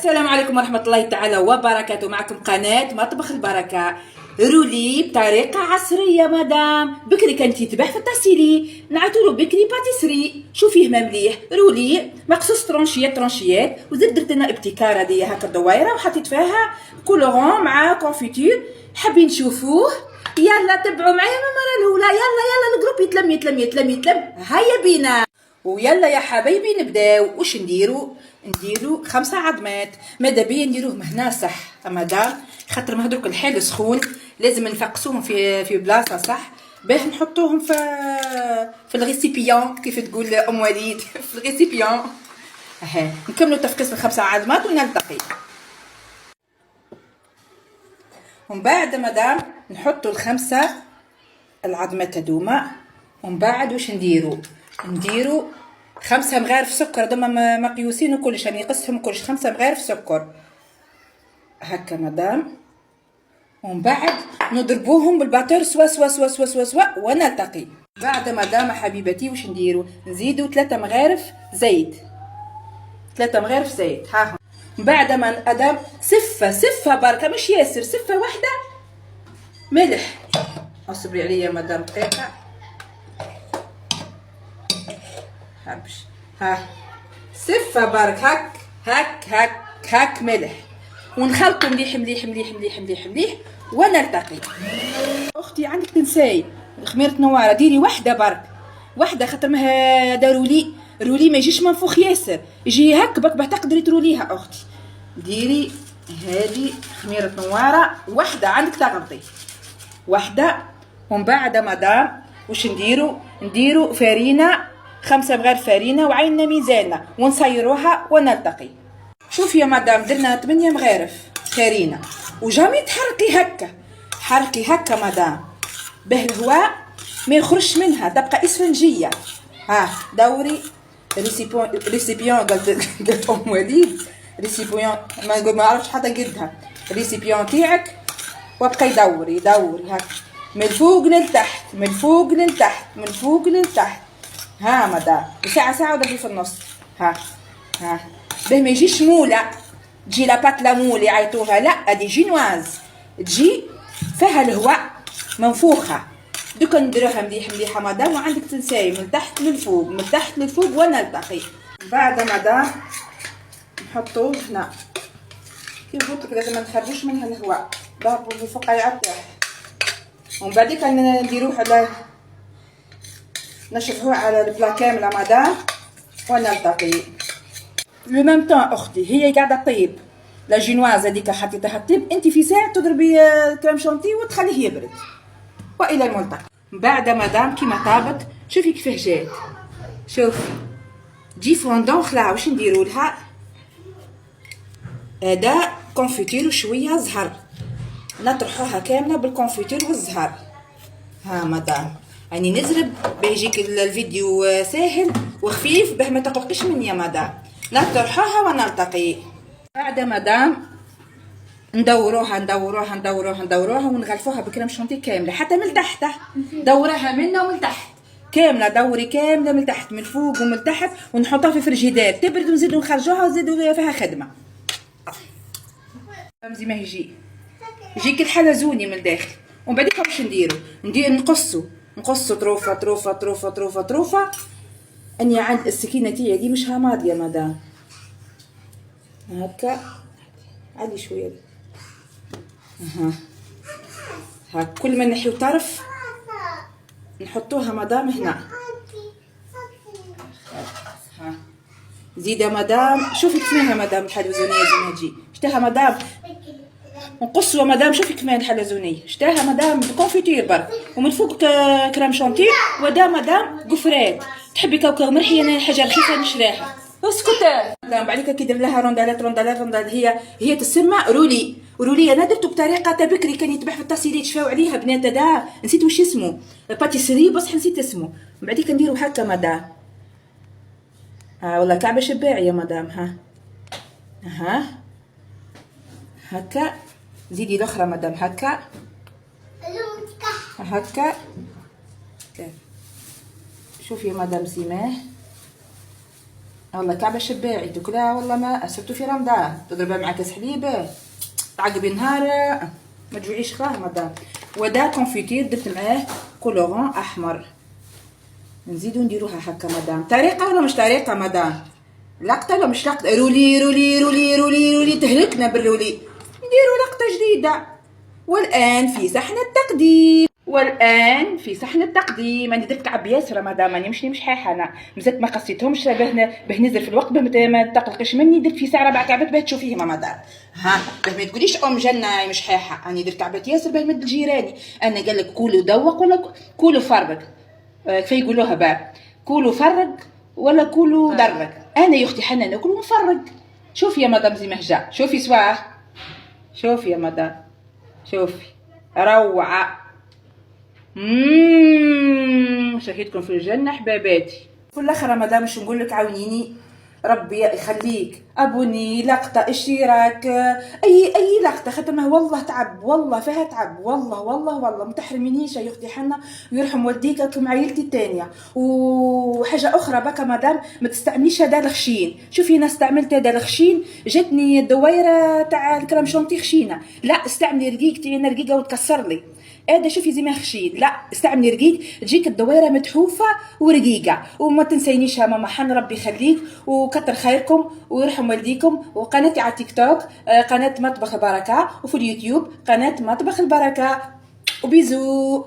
السلام عليكم ورحمة الله تعالى وبركاته. معكم قناة مطبخ البركة. رولي بطريقة عصرية مدام. بكري كانت يتباع في التاسيلي، نعطولو بكري باتيسري. شوفيه مليح رولي مقصوص ترونشيات وزيد درت لنا ابتكار هذه هكا دويرة وحطيت فيها كولورون مع كونفيتور. حابين تشوفوه؟ يلا تبعوا معايا من المرة الأولى. يلا الجروب يتلم هيا بينا. ويلا يا حبايبي نبداو. واش نديرو 5 عظمات. ماذا بيا نديروهم هنا صح مدام، خاطر ما هذوك الحال سخون لازم نفقسوهم في بلاصه صح باش نحطوهم في الريسيبيون كيف تقول ام وليد في الريسيبيون. ها نكملوا تفقيس ال5 عظمات ونلتقي. ومن بعد مدام نحطوا ال5 العظمات هذوما. ومن بعد واش نديرو 5 مغارف سكر. هذوما مقيوسين وكلش، يعني قسهم كلش 5 مغارف سكر هكا مدام. ومن بعد نضربوهم بالباتور سوا ونلتقي. بعد مدام حبيبتي واش نزيدو 3 مغارف زيت. ها من بعد ما ادام سفه بركه مش ياسر، سفه واحده ملح. اصبري عليا مدام دقيقه. حبش ها سفه برك هك ملح، ونخلطوا مليح ونلتقي. اختي عندك تنساي خميره نواره، ديري واحده برك، واحده خاطر ما رولي ما يجيش منفوخ ياسر، يجي هكبك باه تقدري تروليها اختي. ديري هذه خميره نواره واحده عندك تغلطي واحده. ومن بعد مدام واش نديرو فارينه 5 مغارف فارينه وعيننا ميزاننا ونصيروها ونلتقي. شوفي يا مدام درنا 8 مغارف فارينه وجامي حركي هكا مدام به الهواء ما يخرجش منها، تبقى اسفنجيه. ها دوري ريسيبيون قالت ام وليد ريسيبيون ما عرفتش حتى قدها ريسيبيون تاعك، وابقى دوري هكا من الفوق للتحت. ها مدام ساعة وضربي في النص. ها به ما يجيش موله، تجي لاباط لا مول يعيطوها، لا هذه جينواز تجي فيها الهواء منفوخه. دوكا نديروها مليحه مدام. وعندك تنساي من تحت للفوق ونلتقي. بعد مدام نحطوه هنا كيف قلت لك لازم ما نخرجوش منها الهواء، ضربوا في الفقاعات تاعها. ومن بعد نديروه على نشرحوه على البلا كامله مدام ونلتقي. لو ميم طون اختي هي قاعده طيب لا جينواز هذيك حطيتها طيب، انت في ساعه تضربي كريم شونتي وتخليه يبرد. والى الملتقى. بعد مدام كيما طابت شوفي كيفاه جات، شوفي تجي فوندون خلاها. واش نديروا لها؟ هذا كونفيتير وشويه زهر، نطرحوها كامله بالكونفيتير والزهر. ها مدام يعني نزرب باه يجيك الفيديو ساهل وخفيف باه ما تقلقيش مني يا مدام. نطرحوها ونلتقي. بعد مدام ندوروها ونغلفوها بكريم شونتي كامله حتى من تحت. دوراها منا ومن تحت كامله، دوري كامله من تحت من فوق ومن تحت، ونحطوها في فريجيدير تبرد ونزيدو نخرجوها ونزيدو فيها خدمه. زي ما يجيك الحلزوني من الداخل. ومن بعد واش نديرو نقصو طروفه. اني عند السكينه تاعي دي مش ماضيه مدام هكا عادي شويه. ها كل ما نحيو طرف نحطوها مدام هنا. ها زيده مدام شوفي كيفاش مدام الحلزونيه زي ما تجي شتاها مدام. نقصوا مدام شوفي كمان حلزونيه شتاها مدام بكونفيتير برك ومن فوق كريم شونتي. ودا مدام قفرات تحبي كوكب مرحي، انا حاجه رخيصه نشراها. اسكت مدام بعديك كي دير لها روندالات هي تسمى رولي. انا درتو بطريقه تاع بكري كان يتباع في التاسيلي تشفاو عليها بنات. هذا نسيت واش اسمه باتيسري بصح نسيت اسمه. من بعديك نديرو هكا مدام. والله كعبه شباعي يا مدام. ها هكا زيدي الاخرى مدام هكا شوفي مدام سيماه والله كعبة شباعي تاكلها والله ما سبتو في رمضان، تضربها مع كاس حليب تعقبي نهار ما تجوعيش خاه مدام. ودا كونفيتير درت معاه كولورون احمر، نزيدو نديروها هكا مدام. طريقه ولا مش طريقه مدام؟ لقطه ولا مش لقطه؟ رولي رولي رولي رولي رولي تهلكنا بالرولي. نديرو لقطه جديده. والان في صحن التقديم، والان في صحن التقديم. انا درت كعب ياسر مدام، راني مش حاحه انا مازالت ما قصيتهمش باه نزل في الوقت باه ما تقلقش مني. درت في ساعه 4 كعبات باه تشوفيهم مدام. ها باه ما تقوليش ام جنه مش حاحه، راني درت كعبات ياسر باه نمد الجيراني. انا قال لك كولو ذوق ولا كولو فرق، كيف يقولوها بقى، كولو فرق ولا كولو درق. انا يا اختي حنا ناكل ونفرق. شوفي يا مدام زي مهجه، شوفي سواه، شوفي يا مدام، شوفي روعه. شهيتكم في الجنه حباباتي. في الاخر مدام مش نقول لك عاونيني، ربي يخليك ابوني، لقطه، اشتراك، اي لقطه ختمها والله تعب، والله فيها تعب، والله والله والله ما تحرمينيش يا اختي حنا، ويرحم والديك مع عيلتي الثانيه. وحاجه اخرى بك مدام ما تستعمليش هذا الخشين. شوفي انا استعملت هذا الخشين جاتني الدويره تاع الكريم شونتي خشينه، لا استعملي رقيقتي انا رقيقه وتكسر لي هذا. شوفي زي ما خشين، لا استعملي رقيق تجيك الدويره متحوفه ورقيقه. وما تنسينيش يا ماما حن، ربي يخليك وكتر خيركم ويرحم والديكم. وقناتي على تيك توك قناه مطبخ البركه، وفي اليوتيوب قناه مطبخ البركه. وبيزو.